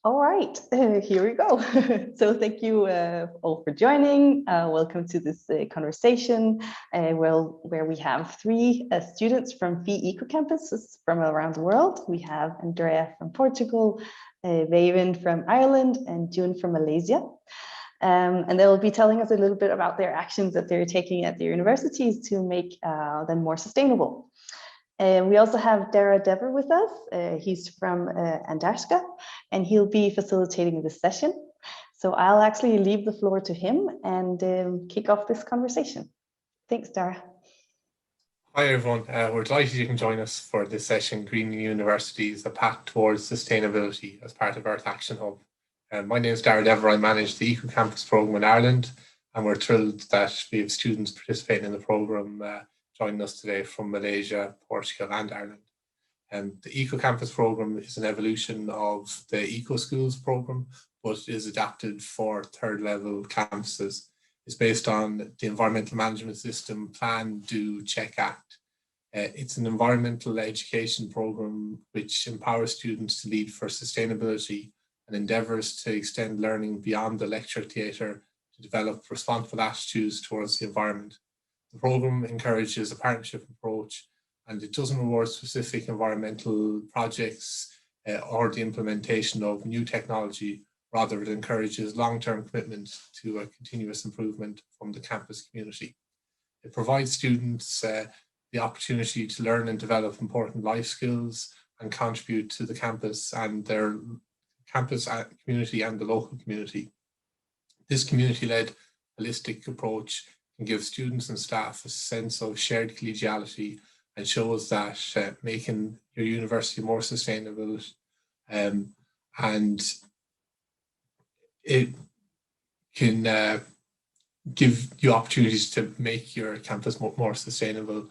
All right, here we go. So thank you all for joining. Welcome to this conversation where we have three students from FE EcoCampus from around the world. We have Andrea from Portugal, Béibhinn from Ireland, and Jun from Malaysia. And they'll be telling us a little bit about their actions that they're taking at their universities to make them more sustainable. We also have Andrea with us. He's from Andreia, and he'll be facilitating this session. So I'll actually leave the floor to him and kick off this conversation. Thanks, Dara. Hi, everyone. We're delighted you can join us for this session, Greening Universities, the Path Towards Sustainability as part of Earth Action Hub. My name is Andrea. I manage the EcoCampus programme in Ireland, and we're thrilled that we have students participating in the programme joining us today from Malaysia, Portugal and Ireland. The EcoCampus programme is an evolution of the Eco Schools programme, but is adapted for third level campuses. It's based on the environmental management system Plan, Do, Check, Act. It's an environmental education programme which empowers students to lead for sustainability and endeavours to extend learning beyond the lecture theatre to develop responsible attitudes towards the environment. The programme encourages a partnership approach, and it doesn't reward specific environmental projects or the implementation of new technology. Rather, it encourages long-term commitment to a continuous improvement from the campus community. It provides students the opportunity to learn and develop important life skills and contribute to the campus and their campus community and the local community. This community-led holistic approach can give students and staff a sense of shared collegiality and shows that making your university more sustainable and it can give you opportunities to make your campus more sustainable.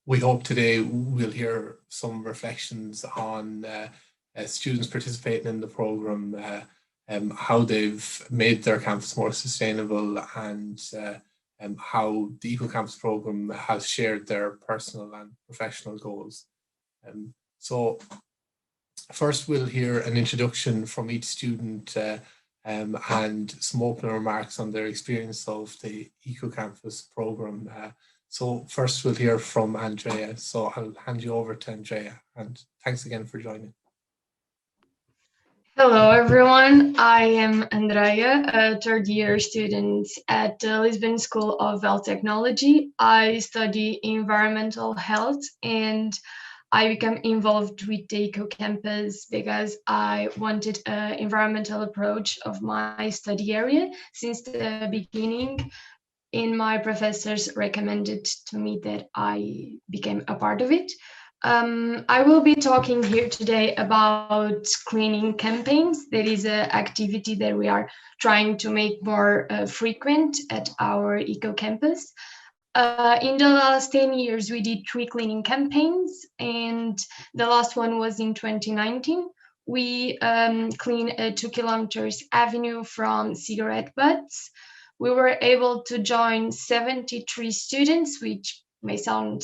We hope today we'll hear some reflections on students participating in the programme, how they've made their campus more sustainable, and how the EcoCampus programme has shared their personal and professional goals. So first we'll hear an introduction from each student and some opening remarks on their experience of the EcoCampus programme. So first we'll hear from Andrea. So I'll hand you over to Andrea, and thanks again for joining. Hello, everyone. I am Andrea, a third-year student at the Lisbon School of Health Technology. I study environmental health, and I became involved with the EcoCampus because I wanted an environmental approach of my study area since the beginning, and my professors recommended to me that I became a part of it. I will be talking here today about cleaning campaigns. That is an activity that we are trying to make more frequent at our EcoCampus. In the last 10 years, we did 3 cleaning campaigns, and the last one was in 2019. We cleaned a 2 kilometers avenue from cigarette butts. We were able to join 73 students, which may sound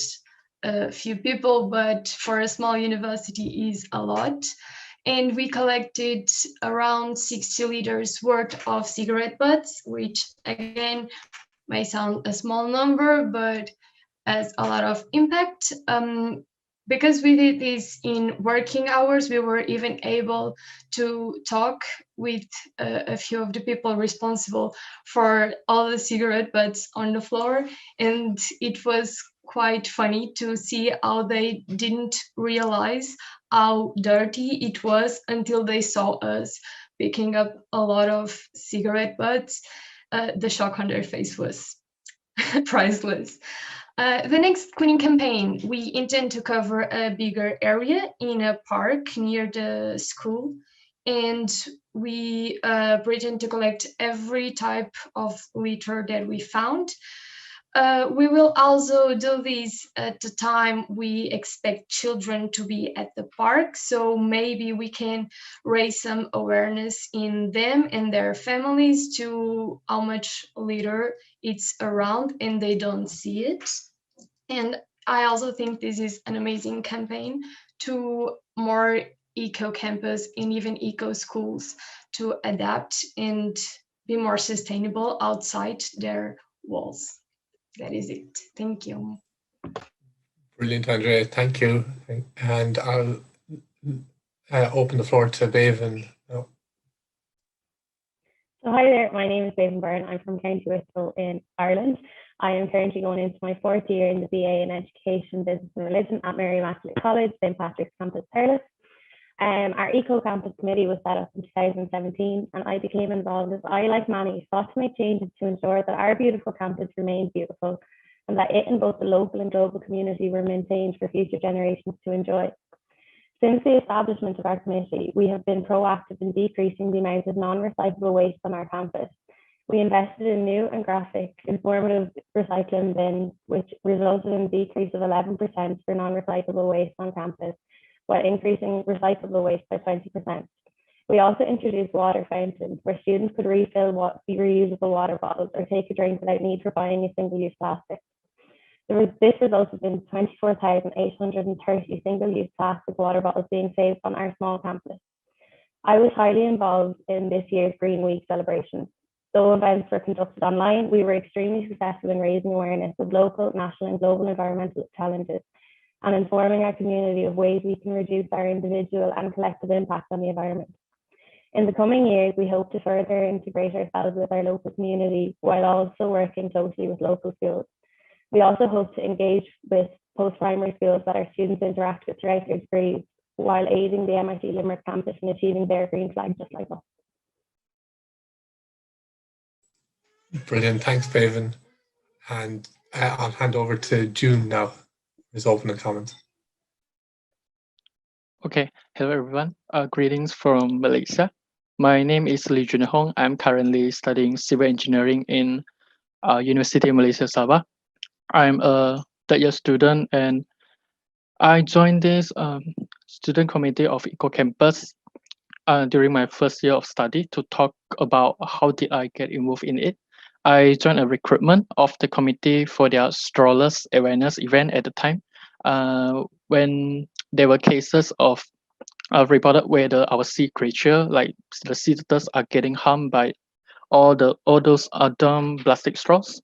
a few people, but for a small university is a lot. And we collected around 60 liters worth of cigarette butts, which again may sound a small number, but has a lot of impact. Because we did this in working hours, we were even able to talk with a few of the people responsible for all the cigarette butts on the floor. And it was quite funny to see how they didn't realize how dirty it was until they saw us picking up a lot of cigarette butts. The shock on their face was priceless. The next cleaning campaign, we intend to cover a bigger area in a park near the school, and we pretend to collect every type of litter that we found. We will also do this at the time we expect children to be at the park, so maybe we can raise some awareness in them and their families to how much litter it's around and they don't see it. And I also think this is an amazing campaign to more EcoCampus and even eco schools to adapt and be more sustainable outside their walls. That is it. Thank you. Brilliant, Andrea. Thank you. And I'll open the floor to Béibhinn. So hi there, my name is Byrne. I'm from County Bristol in Ireland. I am currently going into my 4th year in the BA in Education, Business and Religion at Mary Immaculate College, St. Patrick's Campus, Thurles. Our EcoCampus committee was set up in 2017 and I became involved as I, like many, sought to make changes to ensure that our beautiful campus remained beautiful and that it and both the local and global community were maintained for future generations to enjoy. Since the establishment of our committee, we have been proactive in decreasing the amount of non-recyclable waste on our campus. We invested in new and graphic informative recycling bins, which resulted in a decrease of 11% for non-recyclable waste on campus, while increasing recyclable waste by 20%. We also introduced water fountains where students could refill reusable water bottles or take a drink without need for buying a single-use plastic. This resulted in 24,830 single-use plastic water bottles being saved on our small campus. I was highly involved in this year's Green Week celebrations. Though events were conducted online, we were extremely successful in raising awareness of local, national and global environmental challenges and informing our community of ways we can reduce our individual and collective impact on the environment. In the coming years, we hope to further integrate ourselves with our local community while also working closely with local schools. We also hope to engage with post-primary schools that our students interact with throughout their degrees while aiding the MIT Limerick campus in achieving their green flag just like us. Brilliant. Thanks, Béibhinn. And I'll hand over to Jun now, his opening comments. Okay, hello everyone. Greetings from Malaysia. My name is Jin Hong. I'm currently studying civil engineering in University of Malaysia, Sabah. I'm a third-year student and I joined this student committee of EcoCampus during my first year of study to talk about how did I get involved in it. I joined a recruitment of the committee for their strollers awareness event at the time when there were cases of reported where our sea creature, like the sea turtles, are getting harmed by all those dumb plastic straws.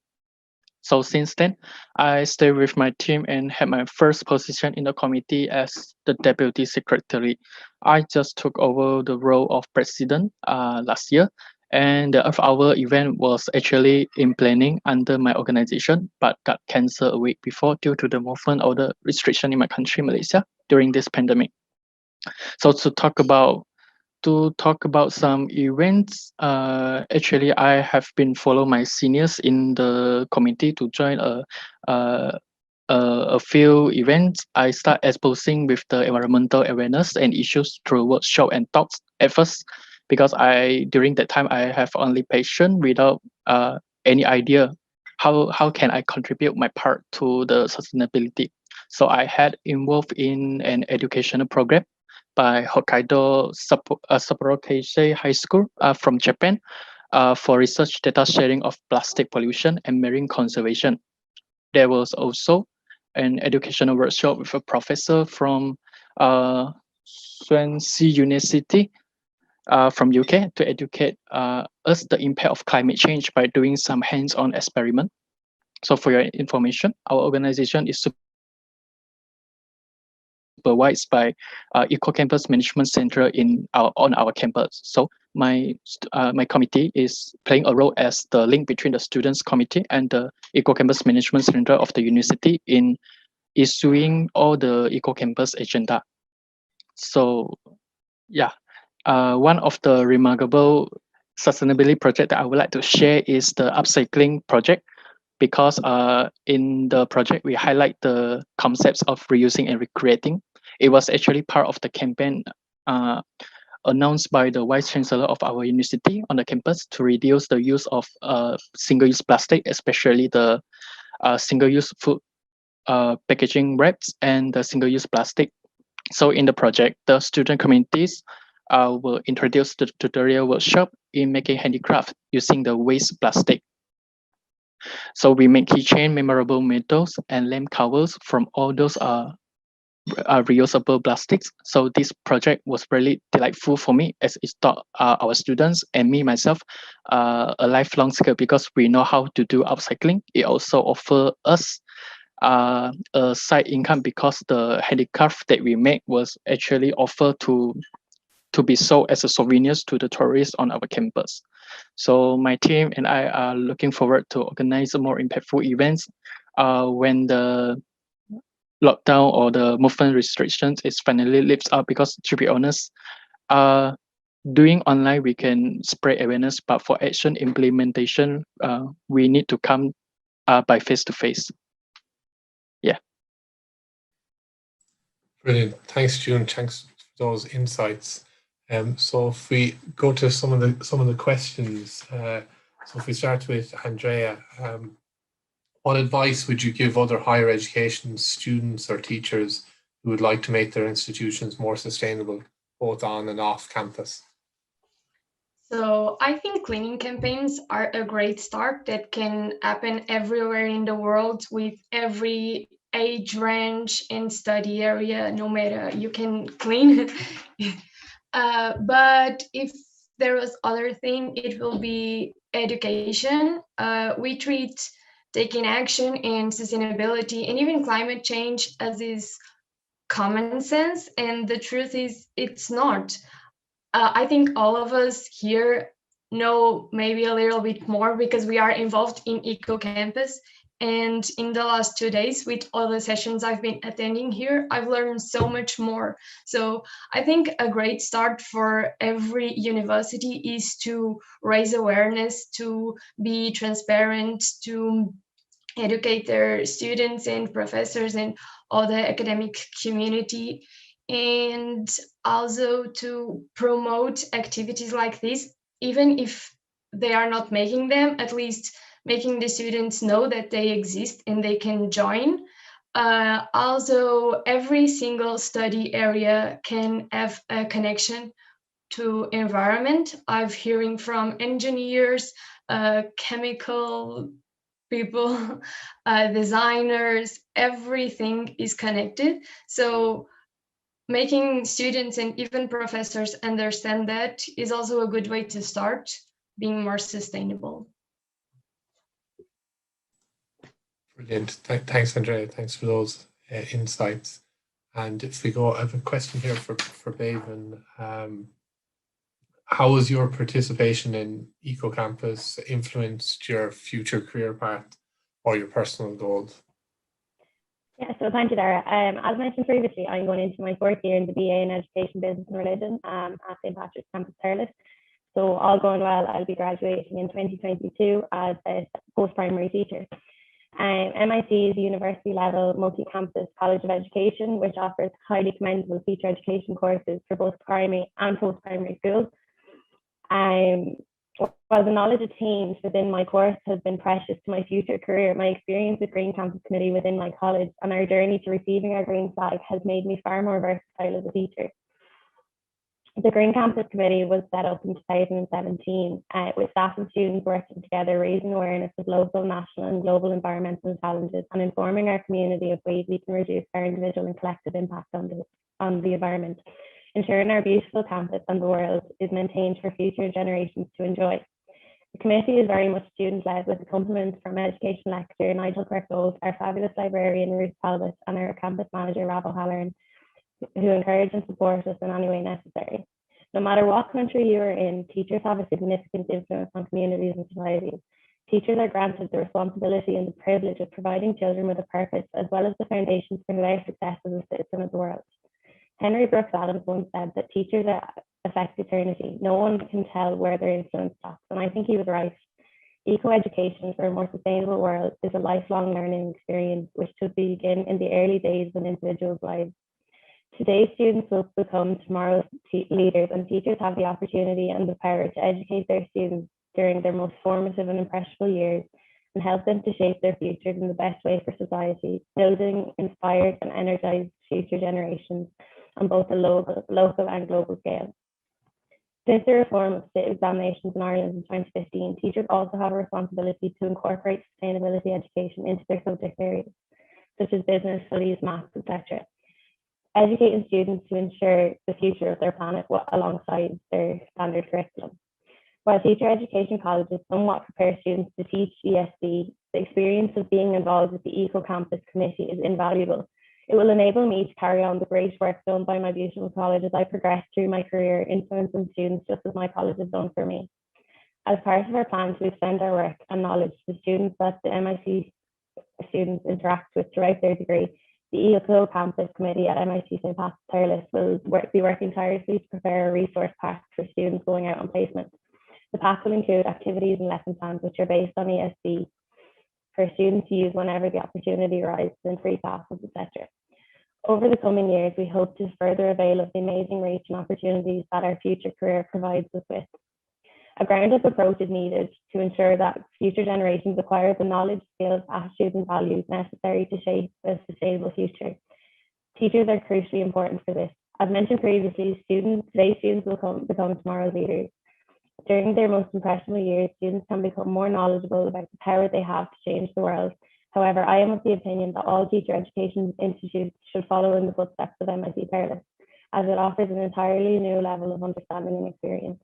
So since then, I stayed with my team and had my first position in the committee as the deputy secretary. I just took over the role of president last year, and our event was actually in planning under my organization, but got cancelled a week before due to the movement of the restriction in my country, Malaysia, during this pandemic. So to talk about some events, actually I have been follow my seniors in the committee to join a few events. I start exposing with the environmental awareness and issues through workshop and talks at first, because during that time I have only passion without any idea how can I contribute my part to the sustainability. So I had involved in an educational program by Hokkaido Sapporo Keisei High School from Japan for research data sharing of plastic pollution and marine conservation. There was also an educational workshop with a professor from Swansea University from UK to educate us the impact of climate change by doing some hands-on experiment. So for your information, our organization is supervised by EcoCampus Management Center on our campus. So my committee is playing a role as the link between the students committee and the EcoCampus Management Center of the university in issuing all the EcoCampus agenda. So yeah, one of the remarkable sustainability project that I would like to share is the upcycling project, because in the project we highlight the concepts of reusing and recreating. It was actually part of the campaign announced by the Vice Chancellor of our university on the campus to reduce the use of single-use plastic, especially the single-use food packaging wraps and the single-use plastic. So in the project, the student communities will introduce the tutorial workshop in making handicraft using the waste plastic. So we make keychain, memorable medals, and lamp covers from all those reusable plastics. So this project was really delightful for me as it taught our students and me myself a lifelong skill because we know how to do upcycling. It also offers us a side income because the handicraft that we make was actually offered to be sold as a souvenirs to the tourists on our campus. So my team and I are looking forward to organize more impactful events when the lockdown or the movement restrictions is finally lifts up, because to be honest, doing online we can spread awareness, but for action implementation we need to come by face to face. Yeah. Brilliant. Thanks, June. Thanks for those insights. So if we go to some of the questions, so if we start with Andrea, what advice would you give other higher education students or teachers who would like to make their institutions more sustainable, both on and off campus? So I think cleaning campaigns are a great start that can happen everywhere in the world with every age range and study area, no matter you can clean. But if there was other thing, it will be education. We treat taking action and sustainability and even climate change as is common sense, and the truth is it's not. I think all of us here know maybe a little bit more because we are involved in EcoCampus. And in the last 2 days, with all the sessions I've been attending here, I've learned so much more. So I think a great start for every university is to raise awareness, to be transparent, to educate their students and professors and all the academic community, and also to promote activities like this, even if they are not making them, at least making the students know that they exist and they can join. Also, every single study area can have a connection to environment. I've hearing from engineers, chemical people, designers, everything is connected. So making students and even professors understand that is also a good way to start being more sustainable. Brilliant. Thanks, Andrea. Thanks for those insights. And if we go, I have a question here for Béibhinn. How has your participation in EcoCampus influenced your future career path or your personal goals? Yeah, so thank you, Dara. As mentioned previously, I'm going into my fourth year in the BA in Education, Business and Religion at St. Patrick's Campus Ireland. So all going well, I'll be graduating in 2022 as a post-primary teacher. MIC is a university-level multi-campus college of education, which offers highly commendable teacher education courses for both primary and post-primary schools. While the knowledge attained within my course has been precious to my future career, my experience with Green Campus Committee within my college and our journey to receiving our green flag has made me far more versatile as a teacher. The Green Campus Committee was set up in 2017 with staff and students working together, raising awareness of local, national and global environmental challenges and informing our community of ways we can reduce our individual and collective impact on the environment, ensuring our beautiful campus and the world is maintained for future generations to enjoy. The committee is very much student-led, with accompaniment from Education Lecturer Nigel Quirk-Gold, our fabulous librarian Ruth Talbot and our campus manager Rob O'Halloran, who encourage and support us in any way necessary. No matter what country you are in, teachers have a significant influence on communities and societies. Teachers are granted the responsibility and the privilege of providing children with a purpose, as well as the foundations for their success as a citizen of the world. Henry Brooks Adams once said that teachers affect eternity. No one can tell where their influence stops, and I think he was right. Eco-education for a more sustainable world is a lifelong learning experience which should begin in the early days of an individual's lives. Today's students will become tomorrow's leaders, and teachers have the opportunity and the power to educate their students during their most formative and impressionable years and help them to shape their futures in the best way for society, building inspired and energized future generations on both a local and global scale. Since the reform of state examinations in Ireland in 2015, teachers also have a responsibility to incorporate sustainability education into their subject areas, such as business studies, maths, etc. educating students to ensure the future of their planet alongside their standard curriculum. While teacher education colleges somewhat prepare students to teach ESD, the experience of being involved with the EcoCampus committee is invaluable. It will enable me to carry on the great work done by my beautiful college as I progress through my career, influencing students just as my college has done for me. As part of our plan to extend our work and knowledge to students that the MIT students interact with throughout their degree, the EcoCampus committee at MIT St. Patrick's Thurles will be working tirelessly to prepare a resource pack for students going out on placement. The pack will include activities and lesson plans which are based on ESD for students to use whenever the opportunity arises in free classes, etc. Over the coming years, we hope to further avail of the amazing reach and opportunities that our future career provides us with. A ground-up approach is needed to ensure that future generations acquire the knowledge, skills, attitudes, and values necessary to shape a sustainable future. Teachers are crucially important for this. As mentioned previously, today's students will become tomorrow's leaders. During their most impressionable years, students can become more knowledgeable about the power they have to change the world. However, I am of the opinion that all teacher education institutes should follow in the footsteps of MIT Thurles, as it offers an entirely new level of understanding and experience.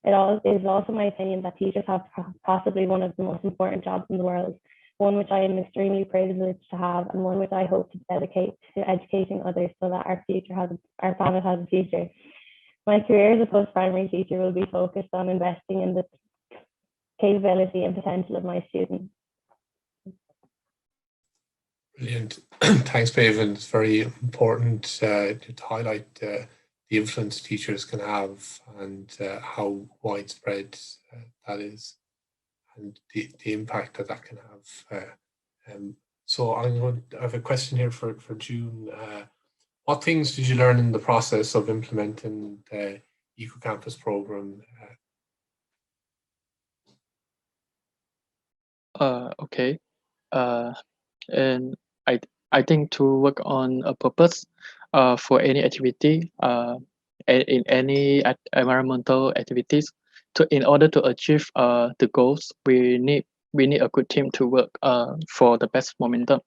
It is also my opinion that teachers have possibly one of the most important jobs in the world, one which I am extremely privileged to have, and one which I hope to dedicate to educating others so that our planet has a future. My career as a post-primary teacher will be focused on investing in the capability and potential of my students. Brilliant. Thanks, Béibhinn. It's very important to highlight the influence teachers can have and how widespread that is, and the impact that can have. So I have a question here for June. What things did you learn in the process of implementing the EcoCampus program? Okay. And I think to work on a purpose for any activity in any environmental activities, in order to achieve the goals, we need a good team to work for the best momentum.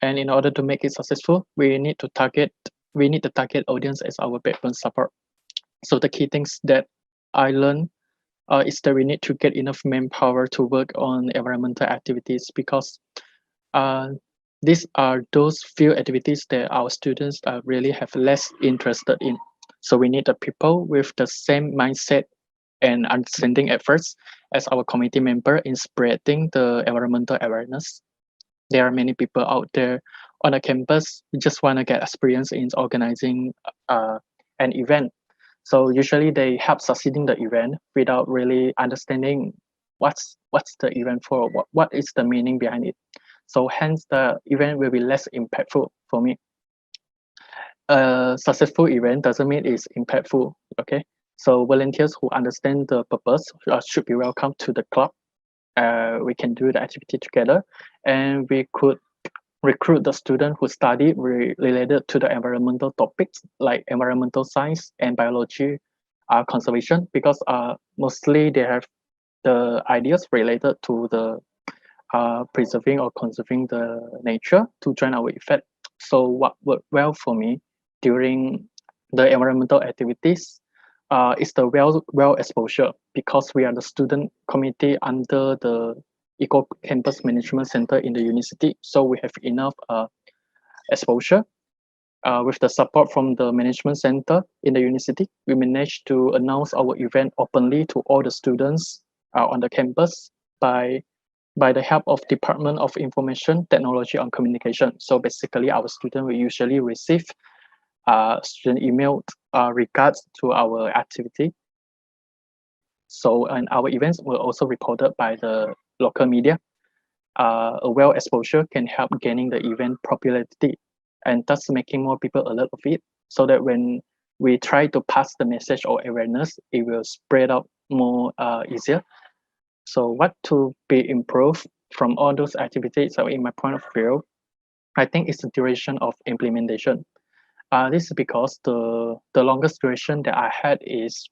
And in order to make it successful, we need the target audience as our backbone support. So the key things that I learned is that we need to get enough manpower to work on environmental activities, because these are those few activities that our students really have less interested in. So we need the people with the same mindset and understanding at first as our committee member in spreading the environmental awareness. There are many people out there on a campus who just want to get experience in organizing an event. So usually they help succeeding the event without really understanding what's the event for, what is the meaning behind it. So hence the event will be less impactful for me. A successful event doesn't mean it's impactful, okay? So volunteers who understand the purpose should be welcome to the club. We can do the activity together, and we could recruit the student who study related to the environmental topics like environmental science and biology conservation, because mostly they have the ideas related to the preserving or conserving the nature to join our effort. So what worked well for me during the environmental activities is the well exposure, because we are the student committee under the EcoCampus Management Center in the university. So we have enough exposure. With the support from the management center in the university, we managed to announce our event openly to all the students on the campus by the help of Department of Information Technology and Communication. So basically, our students will usually receive student email regards to our activity. So, and our events were also reported by the local media. A well exposure can help gaining the event popularity and thus making more people alert of it, so that when we try to pass the message or awareness, it will spread out more easier. So what to be improved from all those activities, so in my point of view, I think it's the duration of implementation. This is because the longest duration that I had is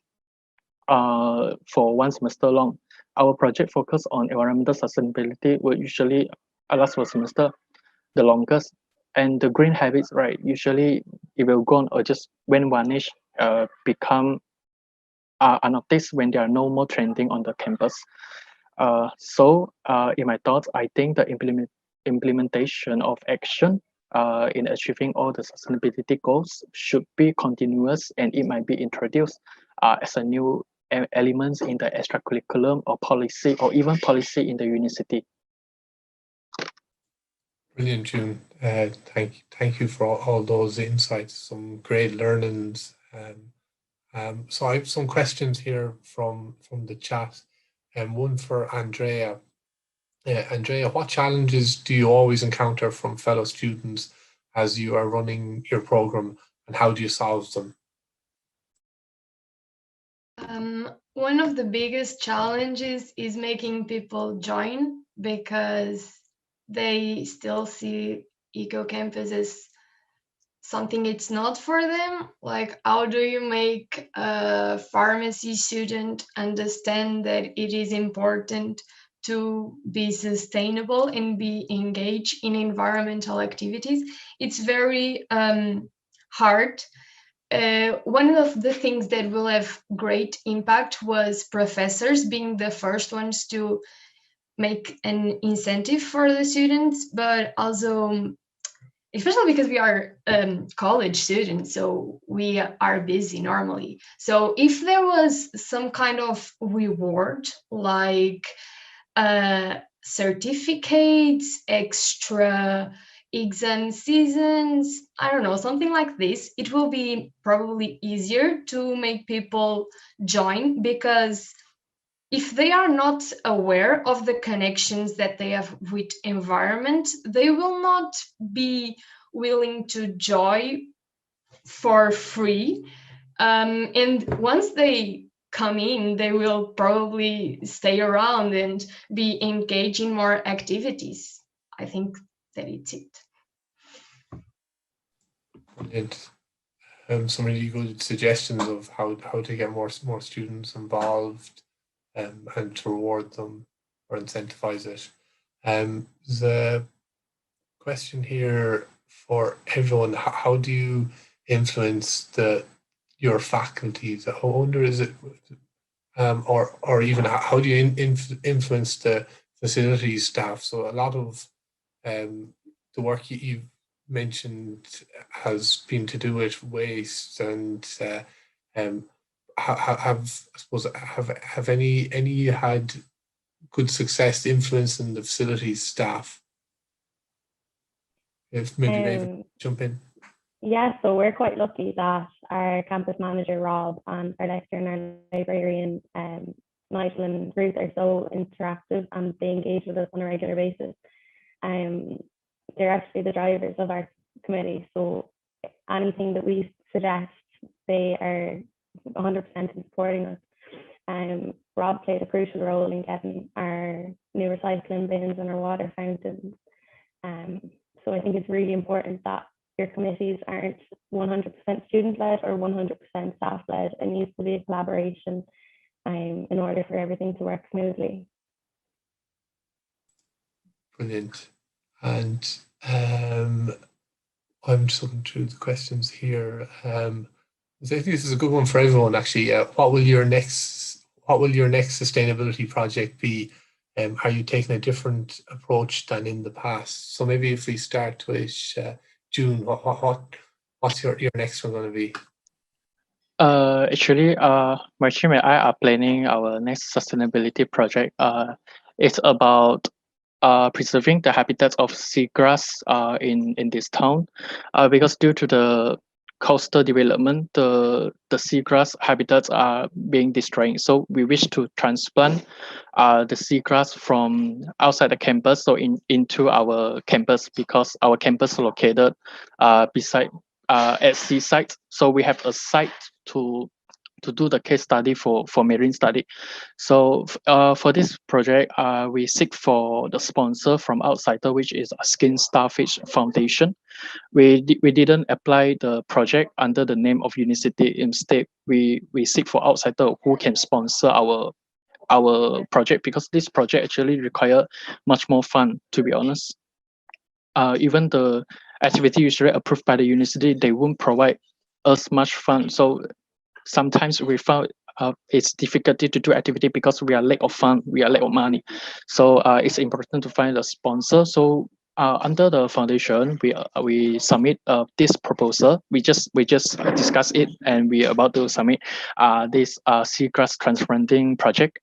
for 1 semester long. Our project focus on environmental sustainability will usually last for a semester, the longest. And the green habits, right, usually it will go on or just when vanished, become unnoticed when there are no more trending on the campus. In my thoughts, I think the implementation of action in achieving all the sustainability goals should be continuous, and it might be introduced as a new elements in the extracurriculum or policy, or even policy in the university. Brilliant, June. Thank you for all those insights. Some great learnings. So I have some questions here from the chat, and one for Andrea. Andrea, what challenges do you always encounter from fellow students as you are running your program, and how do you solve them? One of the biggest challenges is making people join, because they still see EcoCampus as something it's not for them. Like, how do you make a pharmacy student understand that it is important to be sustainable and be engaged in environmental activities? It's very hard. One of the things that will have great impact was professors being the first ones to make an incentive for the students, but also, especially because we are college students, so we are busy normally. So if there was some kind of reward, like certificates, extra exam seasons, I don't know, something like this, it will be probably easier to make people join, because if they are not aware of the connections that they have with environment, they will not be willing to join for free. And once they come in, they will probably stay around and be engaged in more activities. I think that it's it. Brilliant. Some really good suggestions of how to get more students involved, and to reward them or incentivize it. The question here for everyone: how do you influence your faculties? I wonder, is it or even how do you influence the facilities staff? So a lot of the work you've mentioned has been to do with waste, and have any had good success influencing the facilities staff? If maybe jump in. Yeah, so we're quite lucky that our campus manager, Rob, and our lecturer and our librarian, Nigel and Ruth, are so interactive, and they engage with us on a regular basis. They're actually the drivers of our committee, so anything that we suggest, they are 100% in supporting us. Rob played a crucial role in getting our new recycling bins and our water fountains. So I think it's really important that your committees aren't 100% student-led or 100% staff-led. It needs to be a collaboration in order for everything to work smoothly. Brilliant. And I'm just looking through the questions here. I think this is a good one for everyone, actually. What will your next sustainability project be? Are you taking a different approach than in the past? So maybe if we start with June, what's your next one going to be? Actually, my team and I are planning our next sustainability project. It's about preserving the habitats of seagrass in this town, because due to the coastal development, the seagrass habitats are being destroyed. So we wish to transplant the seagrass from outside the campus, so into our campus, because our campus is located beside at seaside. So we have a site to do the case study for marine study. So for this project, we seek for the sponsor from outsider, which is a Skin Starfish Foundation. We didn't apply the project under the name of university. Instead, we seek for outsider who can sponsor our project, because this project actually require much more fund, to be honest. Even the activity usually approved by the university, they won't provide us much fund. So sometimes we found it's difficulty to do activity because we are lack of fund, we are lack of money. So it's important to find a sponsor. So under the foundation, we submit this proposal. We just discuss it, and we are about to submit this seagrass transplanting project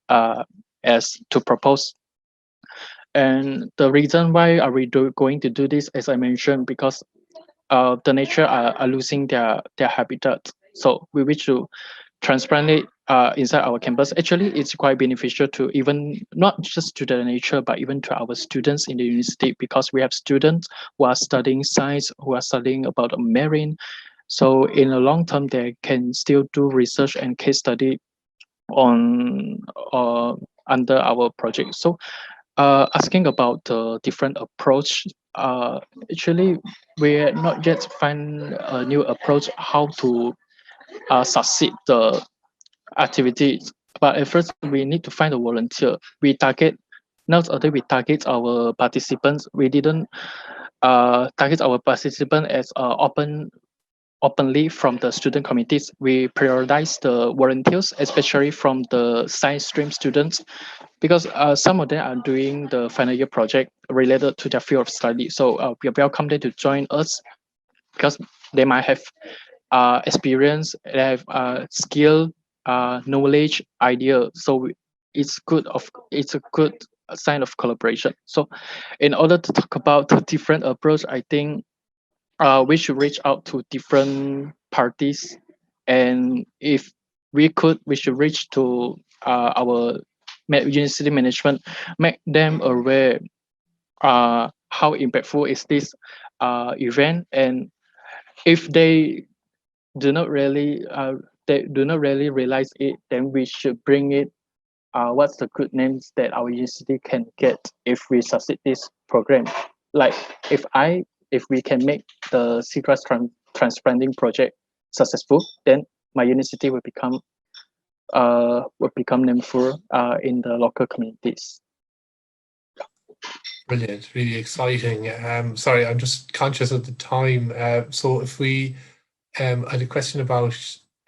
as to propose. And the reason why are we going to do this, as I mentioned, because the nature are losing their habitat. So we wish to transplant it inside our campus. Actually, it's quite beneficial to even not just to the nature, but even to our students in the university, because we have students who are studying science, who are studying about marine. So in the long term, they can still do research and case study on under our project. So asking about the different approach, actually we're not yet find a new approach how to succeed the activities. But at first we need to find a volunteer. We target nowadays we target our participants. We didn't target our participant as openly from the student committees. We prioritize the volunteers, especially from the science stream students, because some of them are doing the final year project related to their field of study. So we welcome them to join us because they might have experience, they have skill, knowledge, idea. So it's a good sign of collaboration. So in order to talk about the different approach, I think we should reach out to different parties, and if we could, we should reach to our university management, make them aware how impactful is this event, and if they do not really realize it, then we should bring it. What's the good names that our university can get if we succeed this program? Like if we can make the seagrass transplanting project successful, then my university will become nameful in the local communities. Brilliant, really exciting. Sorry, I'm just conscious of the time. So if we, I had a question about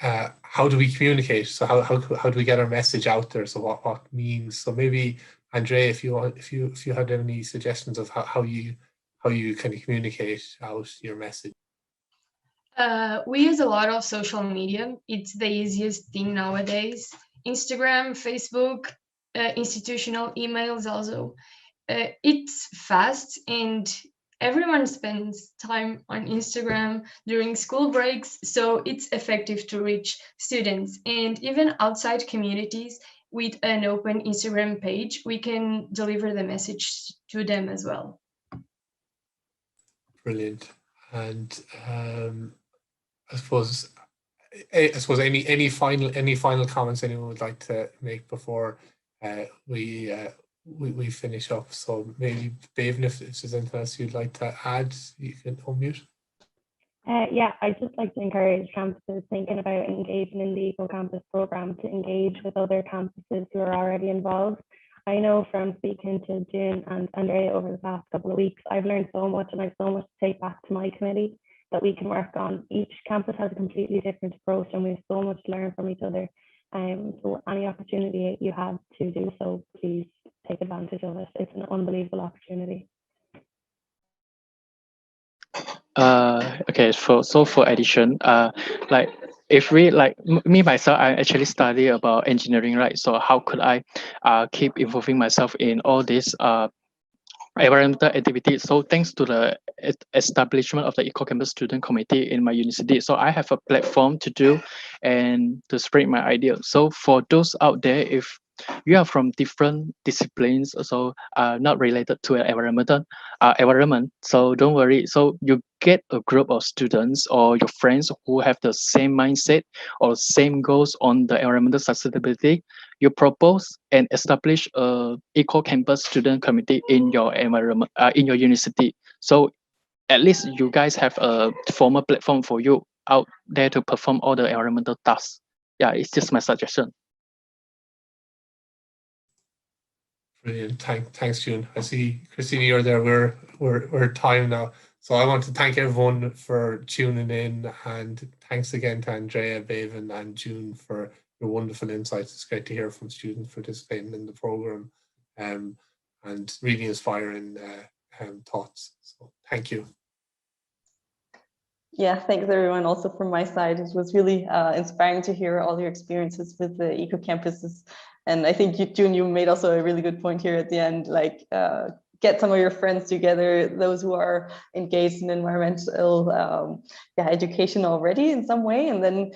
how do we communicate? So how do we get our message out there? So what means? So maybe Andrea, if you had any suggestions of how you kind of communicate out your message. We use a lot of social media. It's the easiest thing nowadays. Instagram, Facebook, institutional emails also. It's fast and everyone spends time on Instagram during school breaks, so it's effective to reach students. And even outside communities, with an open Instagram page, we can deliver the message to them as well. Brilliant. And I suppose any final comments anyone would like to make before we finish up. So maybe Béibhinn, if there's anything else you'd like to add, you can unmute. Yeah, I'd just like to encourage campuses thinking about engaging in the EcoCampus program to engage with other campuses who are already involved. I know from speaking to Jun and Andrea over the past couple of weeks, I've learned so much and I've so much to take back to my committee that we can work on. Each campus has a completely different approach and we have so much to learn from each other. So any opportunity you have to do so, please take advantage of it. It's an unbelievable opportunity. Okay, for addition, like if we like me myself, I actually study about engineering, right? So how could I keep involving myself in all this environmental activities? So thanks to the establishment of the EcoCampus Student Committee in my university, so I have a platform to do and to spread my idea. So for those out there, if you are from different disciplines, so not related to environment, so don't worry. So you get a group of students or your friends who have the same mindset or same goals on the environmental sustainability. You propose and establish a EcoCampus student committee in your environment, in your university. So at least you guys have a formal platform for you out there to perform all the environmental tasks. Yeah, it's just my suggestion. Brilliant. Thanks, Jun. I see, Christina, you're there. We're time now. So I want to thank everyone for tuning in, and thanks again to Andrea, Béibhinn and Jun for your wonderful insights. It's great to hear from students participating in the programme, and really inspiring thoughts. So thank you. Yeah, thanks everyone. Also from my side, it was really inspiring to hear all your experiences with the EcoCampuses. And I think Jun, you made also a really good point here at the end, like get some of your friends together, those who are engaged in environmental education already in some way, and then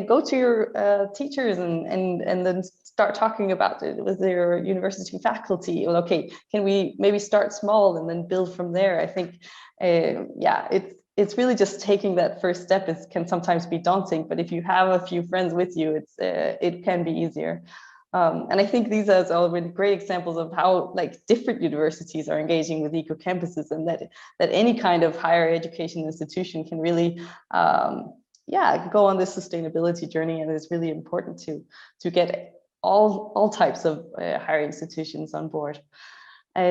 go to your teachers and then start talking about it with your university faculty. Well, okay, can we maybe start small and then build from there? I think, it's really just taking that first step. It can sometimes be daunting, but if you have a few friends with you, it can be easier. And I think these are already great examples of how like different universities are engaging with eco-campuses, and that any kind of higher education institution can really go on this sustainability journey. And it's really important to get all types of higher institutions on board.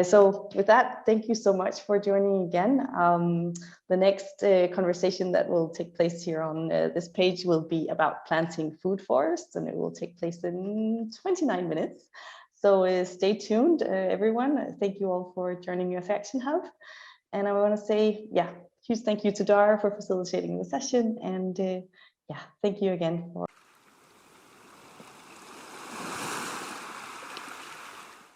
So with that, thank you so much for joining again. The next conversation that will take place here on this page will be about planting food forests, and it will take place in 29 minutes. So stay tuned, everyone. Thank you all for joining US Action Hub. And I want to say, huge thank you to Dar for facilitating the session. And thank you again for